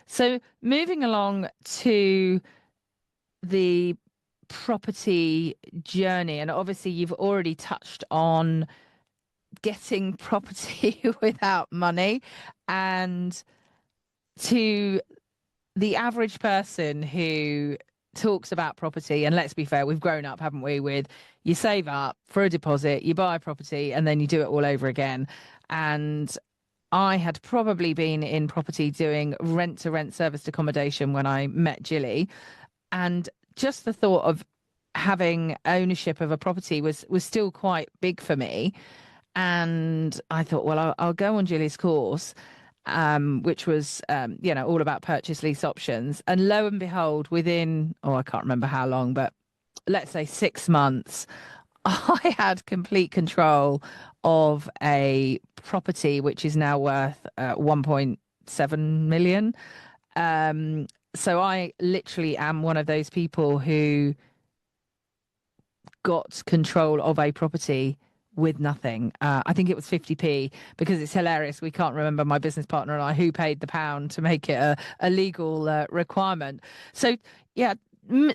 So moving along to the property journey, and obviously you've already touched on getting property without money, and to the average person who talks about property, and let's be fair, we've grown up, haven't we, with you save up for a deposit, you buy a property, and then you do it all over again. And I had probably been in property doing rent to rent serviced accommodation when I met Gillie. And just the thought of having ownership of a property was still quite big for me. And I thought, well, I'll go on Gillie's course, which was, all about purchase lease options. And lo and behold, within, I can't remember how long, but let's say 6 months, I had complete control of a property which is now worth 1.7 million. So I literally am one of those people who got control of a property with nothing. I think it was 50p, because it's hilarious. We can't remember, my business partner and I, who paid the pound to make it a legal requirement. So yeah,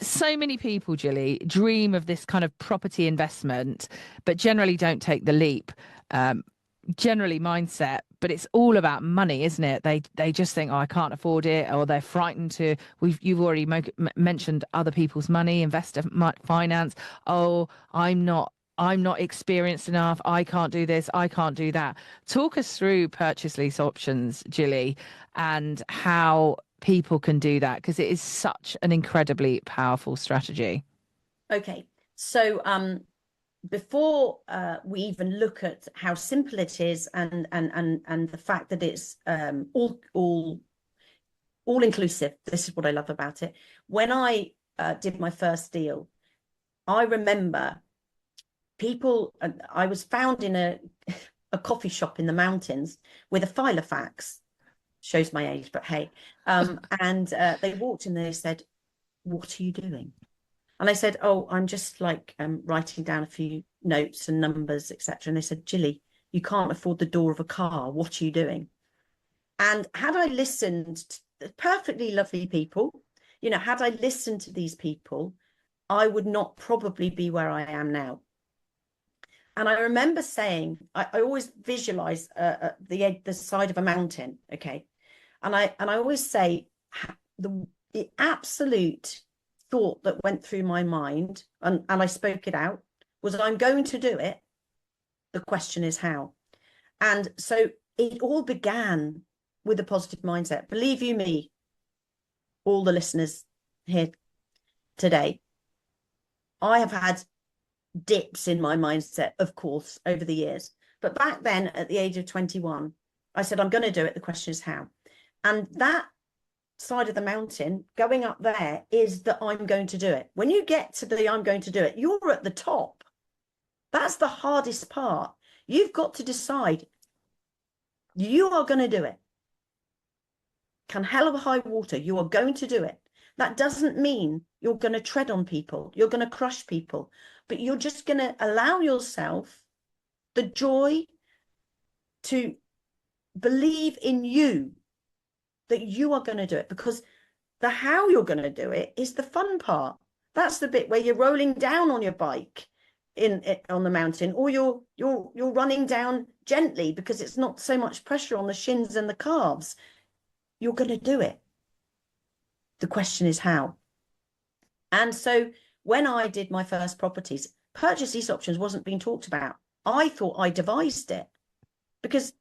so many people, Gillie, dream of this kind of property investment, but generally don't take the leap. Generally mindset, but it's all about money, isn't it? They just think, oh, I can't afford it, or they're frightened to. You've already mentioned other people's money, investor finance. Oh, I'm not experienced enough. I can't do this. I can't do that. Talk us through purchase lease options, Gillie, and how people can do that, because it is such an incredibly powerful strategy. Okay, so before we even look at how simple it is, and the fact that it's all inclusive, this is what I love about it. When I did my first deal, I remember people. I was found in a coffee shop in the mountains with a file of facts. Shows my age, but hey. And they walked in and they said, "What are you doing?" And I said, "Oh, I'm just like writing down a few notes and numbers, etc." And they said, "Gillie, you can't afford the door of a car. What are you doing?" And had I listened to perfectly lovely people, had I listened to these people, I would not probably be where I am now. And I remember saying, I always visualize the side of a mountain, okay? And I always say the absolute thought that went through my mind, and I spoke it out, was, I'm going to do it. The question is how. And so it all began with a positive mindset. Believe you me, all the listeners here today, I have had dips in my mindset, of course, over the years. But back then, at the age of 21, I said, I'm going to do it. The question is how. And that side of the mountain, going up there, is that I'm going to do it. When you get to the I'm going to do it, you're at the top. That's the hardest part. You've got to decide you are going to do it. Come hell or high water, you are going to do it. That doesn't mean you're going to tread on people, you're going to crush people, but you're just going to allow yourself the joy to believe in you, that you are going to do it, because the how you're going to do it is the fun part. That's the bit where you're rolling down on your bike on the mountain, or you're running down gently because it's not so much pressure on the shins and the calves. You're going to do it. The question is how. And so when I did my first properties, purchase lease options wasn't being talked about. I thought I devised it, because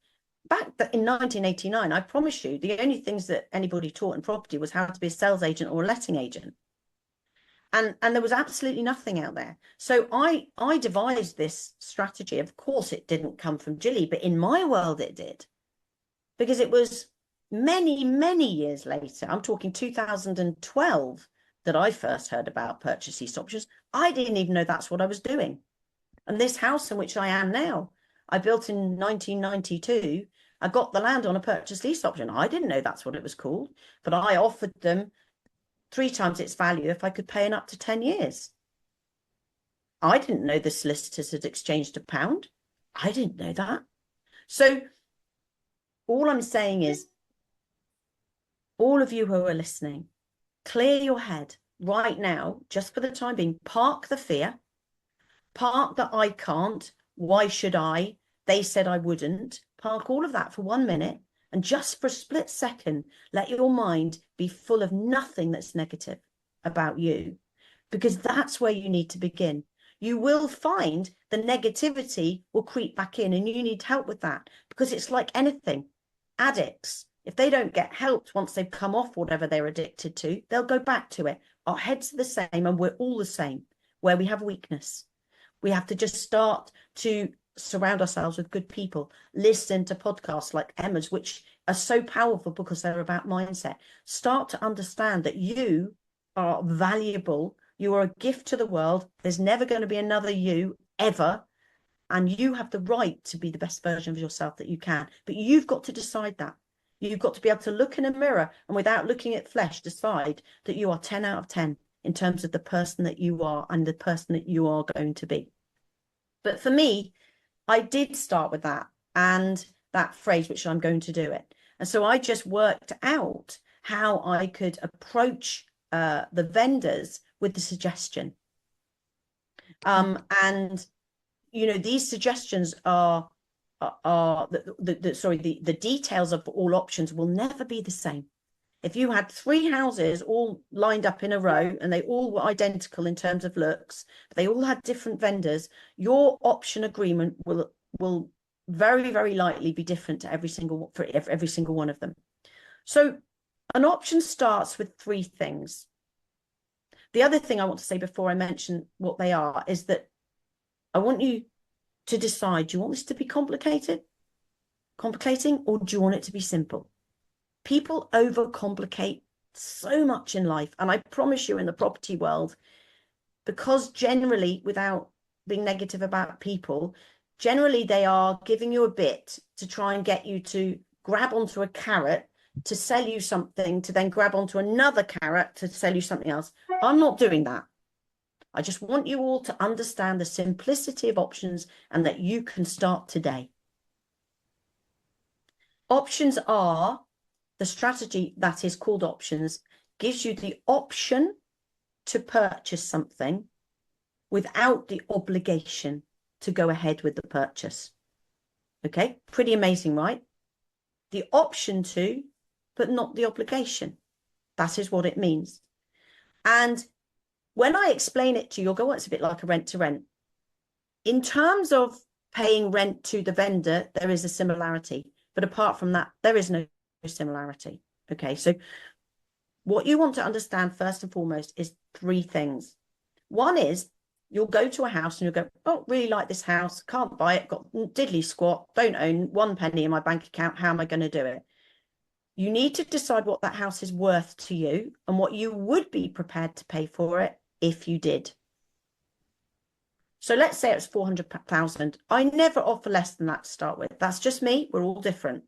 back in 1989, I promise you, the only things that anybody taught in property was how to be a sales agent or a letting agent. And there was absolutely nothing out there. So I devised this strategy. Of course, it didn't come from Gillie, but in my world, it did. Because it was many, many years later, I'm talking 2012, that I first heard about purchase lease options. I didn't even know that's what I was doing. And this house in which I am now, I built in 1992. I got the land on a purchase lease option. I didn't know that's what it was called, but I offered them 3 times its value if I could pay in up to 10 years. I didn't know the solicitors had exchanged a pound. I didn't know that. So All I'm saying is, all of you who are listening, clear your head right now, just for the time being. Park the fear, park the I can't, why should I? They said I wouldn't. Park all of that for 1 minute, and just for a split second, let your mind be full of nothing that's negative about you, because that's where you need to begin. You will find the negativity will creep back in, and you need help with that, because it's like anything. Addicts, if they don't get helped once they've come off whatever they're addicted to, they'll go back to it. Our heads are the same, and we're all the same. Where we have weakness, we have to just start to surround ourselves with good people, listen to podcasts like Emma's, which are so powerful because they're about mindset. Start to understand that you are valuable. You are a gift to the world. There's never going to be another you ever. And you have the right to be the best version of yourself that you can. But you've got to decide that. You've got to be able to look in a mirror and, without looking at flesh, decide that you are 10 out of 10 in terms of the person that you are and the person that you are going to be. But for me, I did start with that and that phrase, which I'm going to do it. And so I just worked out how I could approach the vendors with the suggestion. And, you know, these suggestions are the details of all options will never be the same. If you had 3 houses all lined up in a row and they all were identical in terms of looks, but they all had different vendors, your option agreement will very, very likely be different to every single one of them. So an option starts with 3 things. The other thing I want to say before I mention what they are is that I want you to decide, do you want this to be complicating, or do you want it to be simple? People overcomplicate so much in life. And I promise you, in the property world, because generally, without being negative about people, generally they are giving you a bit to try and get you to grab onto a carrot to sell you something, to then grab onto another carrot to sell you something else. I'm not doing that. I just want you all to understand the simplicity of options and that you can start today. Options are the strategy that is called options, gives you the option to purchase something without the obligation to go ahead with the purchase. Okay, pretty amazing, right? The option to, but not the obligation. That is what it means. And when I explain it to you, you'll go, well, it's a bit like a rent to rent. In terms of paying rent to the vendor, there is a similarity. But apart from that, there is no similarity. Okay, so what you want to understand first and foremost is 3 things. One is, you'll go to a house and you'll go, oh, really like this house, can't buy it, got diddly squat, don't own 1 penny in my bank account, how am I going to do it? You need to decide what that house is worth to you and what you would be prepared to pay for it if you did. So let's say it's 400,000. I never offer less than that to start with. That's just me. We're all different,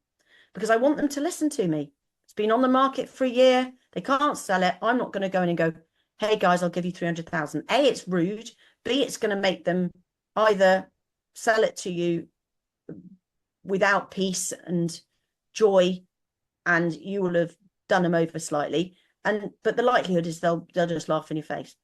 because I want them to listen to me. It's been on the market for a year. They can't sell it. I'm not going to go in and go, hey guys, I'll give you 300,000. A, it's rude. B, it's going to make them either sell it to you without peace and joy, and you will have done them over slightly. But the likelihood is they'll just laugh in your face.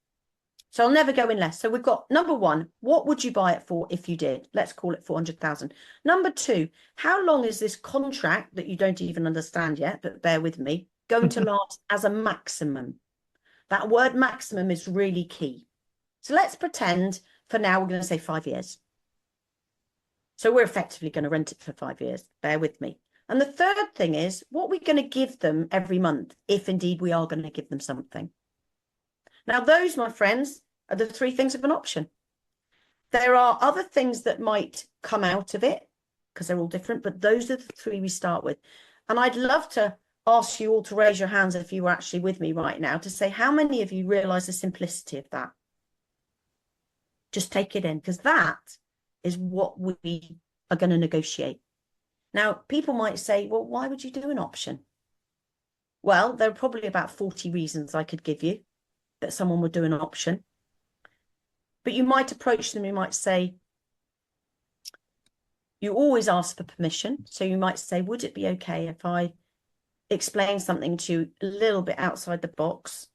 So I'll never go in less. So we've got number 1, what would you buy it for if you did? Let's call it 400,000. Number 2, how long is this contract that you don't even understand yet, but bear with me, going to last as a maximum? That word maximum is really key. So let's pretend for now we're going to say 5 years. So we're effectively going to rent it for 5 years. Bear with me. And the third thing is, what we're going to give them every month, if indeed we are going to give them something. Now, those, my friends, are the 3 things of an option. There are other things that might come out of it because they're all different, but those are the 3 we start with. And I'd love to ask you all to raise your hands if you were actually with me right now, to say how many of you realize the simplicity of that. Just take it in, because that is what we are going to negotiate. Now, people might say, well, why would you do an option? Well, there are probably about 40 reasons I could give you that someone would do an option. But you might approach them, you might say, You always ask for permission. So you might say, would it be okay if I explain something to you a little bit outside the box,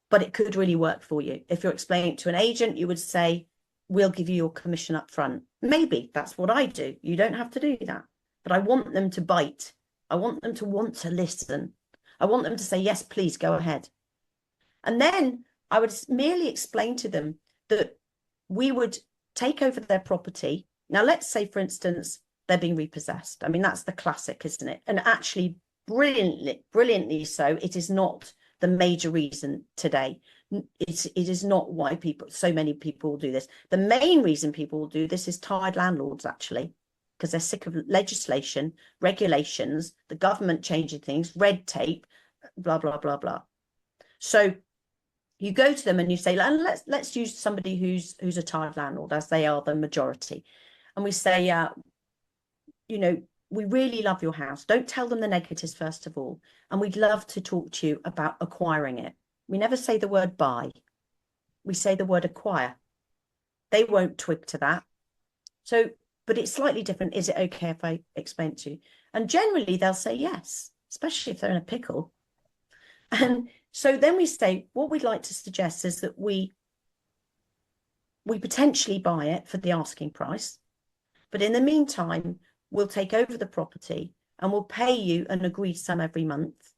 but it could really work for you? If you're explaining it to an agent, you would say, we'll give you your commission up front. Maybe that's what I do. You don't have to do that. But I want them to bite. I want them to want to listen. I want them to say, yes, please go ahead. And then I would merely explain to them that we would take over their property. Now, let's say, for instance, they're being repossessed. I mean, that's the classic, isn't it? And actually, brilliantly so, it is not the major reason today. It is not why so many people will do this. The main reason people will do this is tired landlords, actually, because they're sick of legislation, regulations, the government changing things, red tape, blah, blah, blah, blah. So you go to them and you say, let's use somebody who's a tired landlord, as they are the majority. And we say, you know, we really love your house. Don't tell them the negatives, first of all. And we'd love to talk to you about acquiring it. We never say the word buy. We say the word acquire. They won't twig to that. So, but it's slightly different. Is it okay if I explain it to you? And generally they'll say yes, especially if they're in a pickle. And so then we say, what we'd like to suggest is that we potentially buy it for the asking price. But in the meantime, we'll take over the property and we'll pay you an agreed sum every month.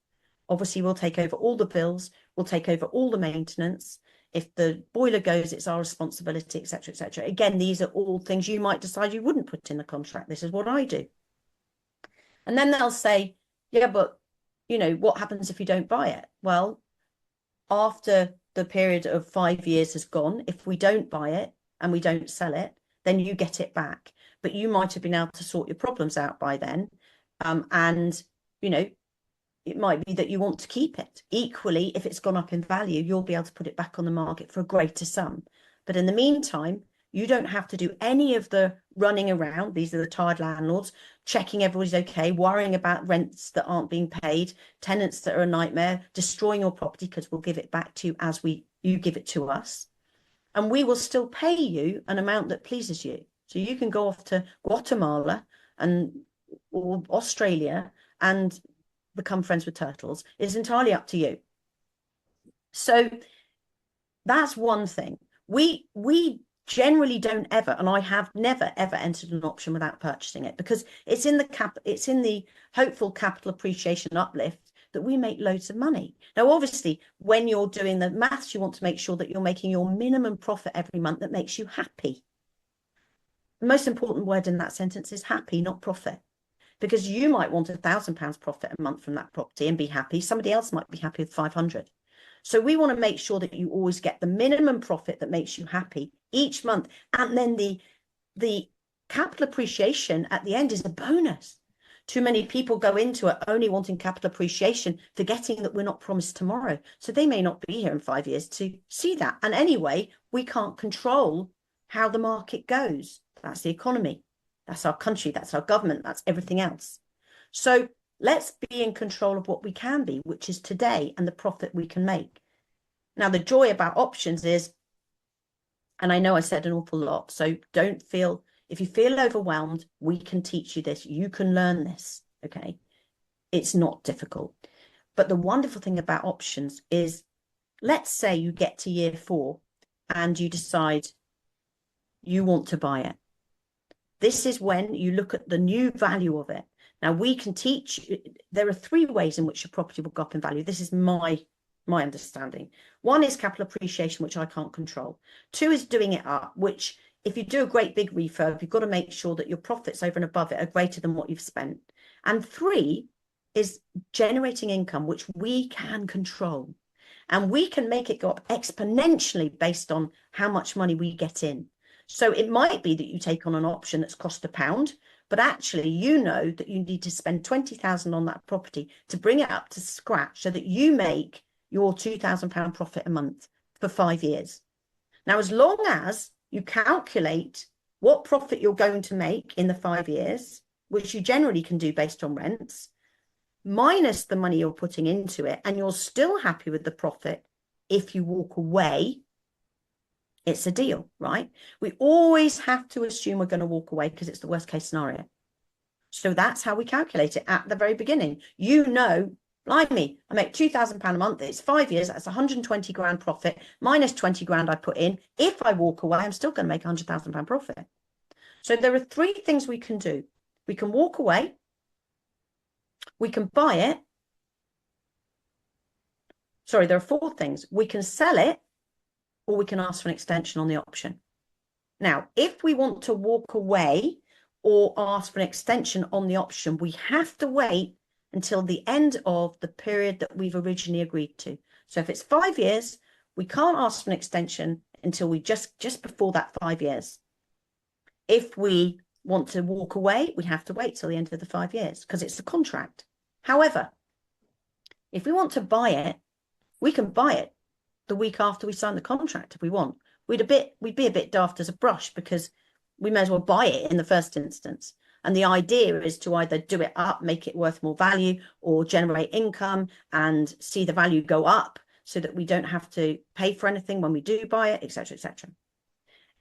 Obviously, we'll take over all the bills. We'll take over all the maintenance. If the boiler goes, it's our responsibility, etc., etc. Again, these are all things you might decide you wouldn't put in the contract. This is what I do. And then they'll say, yeah, but, you know, what happens if you don't buy it? Well, after the period of 5 years has gone, if we don't buy it and we don't sell it, then you get it back. But you might have been able to sort your problems out by then. And, you know, it might be that you want to keep it. Equally, if it's gone up in value, you'll be able to put it back on the market for a greater sum. But in the meantime, you don't have to do any of the running around. These are the tired landlords, checking everybody's okay, worrying about rents that aren't being paid, tenants that are a nightmare, destroying your property, because we'll give it back to you as you give it to us. And we will still pay you an amount that pleases you. So you can go off to Guatemala or Australia and become friends with turtles. It's entirely up to you. So that's one thing. We generally don't ever, and I have never ever entered an option without purchasing it, because it's in the hopeful capital appreciation uplift that we make loads of money. Now, obviously, when you're doing the maths, you want to make sure that you're making your minimum profit every month that makes you happy. The most important word in that sentence is happy, not profit. Because you might want £1,000 profit a month from that property and be happy. Somebody else might be happy with 500. So we want to make sure that you always get the minimum profit that makes you happy each month. And then the capital appreciation at the end is a bonus. Too many people go into it only wanting capital appreciation, forgetting that we're not promised tomorrow. So they may not be here in 5 years to see that. And anyway, we can't control how the market goes. That's the economy. That's our country. That's our government. That's everything else. So let's be in control of what we can be, which is today and the profit we can make. Now, the joy about options is, and I know I said an awful lot, so don't feel, if you feel overwhelmed, we can teach you this. You can learn this, okay? It's not difficult. But the wonderful thing about options is, let's say you get to year 4 and you decide you want to buy it. This is when you look at the new value of it. Now, we can teach, there are 3 ways in which a property will go up in value. This is my understanding. 1 is capital appreciation, which I can't control. 2 is doing it up, which if you do a great big refurb, you've got to make sure that your profits over and above it are greater than what you've spent. And 3 is generating income, which we can control. And we can make it go up exponentially based on how much money we get in. So it might be that you take on an option that's cost £1, but actually you know that you need to spend 20,000 on that property to bring it up to scratch so that you make your £2,000 profit a month for 5 years. Now, as long as you calculate what profit you're going to make in the 5 years, which you generally can do based on rents, minus the money you're putting into it, and you're still happy with the profit if you walk away, It's a deal, right? We always have to assume we're going to walk away because it's the worst case scenario. So that's how we calculate it at the very beginning. You know, blimey, I make £2,000 a month. It's 5 years. That's 120 grand profit minus 20 grand I put in. If I walk away, I'm still going to make £100,000 profit. So there are three things we can do. We can walk away. We can buy it. Sorry, there are four things. We can sell it, or we can ask for an extension on the option. Now, if we want to walk away or ask for an extension on the option, we have to wait until the end of the period that we've originally agreed to. So if it's 5 years, we can't ask for an extension until we just before that 5 years. If we want to walk away, we have to wait till the end of the 5 years because it's a contract. However, if we want to buy it, we can buy it the week after we sign the contract if we want. We'd be a bit daft as a brush because we may as well buy it in the first instance. And the idea is to either do it up, make it worth more value, or generate income and see the value go up so that we don't have to pay for anything when we do buy it, etc., etc.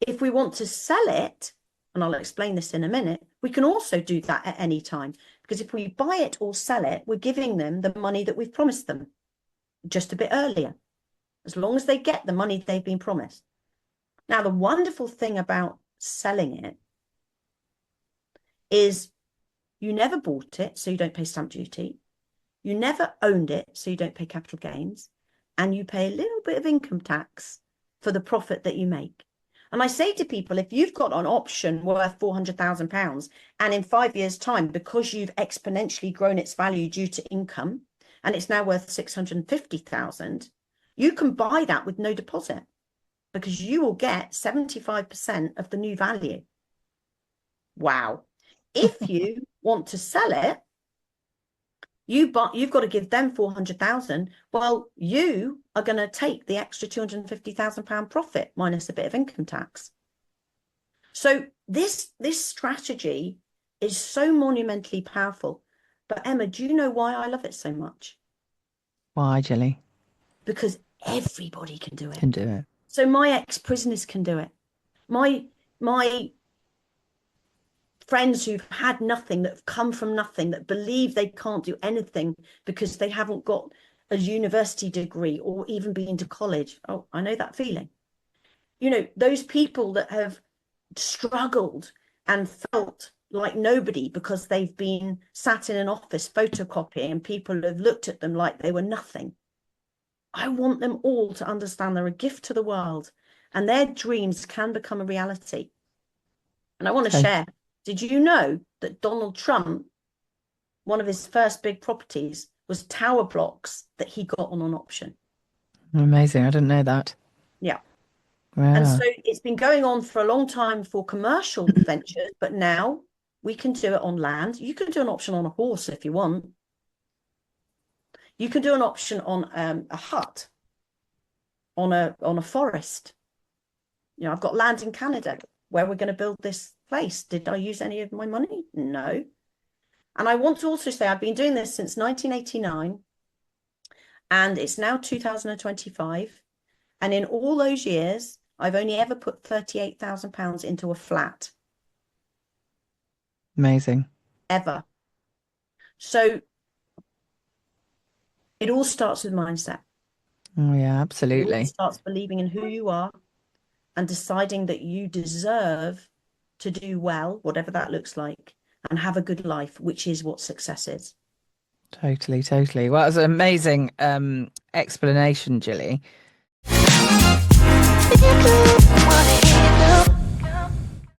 If we want to sell it, and I'll explain this in a minute, we can also do that at any time. Because if we buy it or sell it, we're giving them the money that we've promised them just a bit earlier, as long as they get the money they've been promised. Now, the wonderful thing about selling it is you never bought it, so you don't pay stamp duty. You never owned it, so you don't pay capital gains. And you pay a little bit of income tax for the profit that you make. And I say to people, if you've got an option worth £400,000 and in 5 years' time, because you've exponentially grown its value due to income, and it's now worth 650,000, you can buy that with no deposit because you will get 75% of the new value. Wow. If you want to sell it, you've got to give them 400,000. Well, you are going to take the extra £250,000 profit minus a bit of income tax. So this strategy is so monumentally powerful. But Emma, do you know why I love it so much? Why, Gillie? Because everybody can do it. Can do it. So my ex-prisoners can do it. My friends who've had nothing, that have come from nothing, that believe they can't do anything because they haven't got a university degree or even been to college. Oh, I know that feeling. You know, those people that have struggled and felt like nobody because they've been sat in an office photocopying and people have looked at them like they were nothing. I want them all to understand they're a gift to the world and their dreams can become a reality. And I want to share, did you know that Donald Trump, one of his first big properties was tower blocks that he got on an option? Amazing. I didn't know that. Yeah. Wow. And so it's been going on for a long time for commercial ventures, but now we can do it on land. You can do an option on a horse if you want. You can do an option on a hut, on a forest. You know, I've got land in Canada where we're going to build this place. Did I use any of my money? No. And I want to also say I've been doing this since 1989 and it's now 2025. And in all those years, I've only ever put £38,000 into a flat. Amazing. Ever. So it all starts with mindset. Oh, yeah, absolutely. It all starts believing in who you are and deciding that you deserve to do well, whatever that looks like, and have a good life, which is what success is. Totally, totally. Well, it was an amazing explanation, Gillie.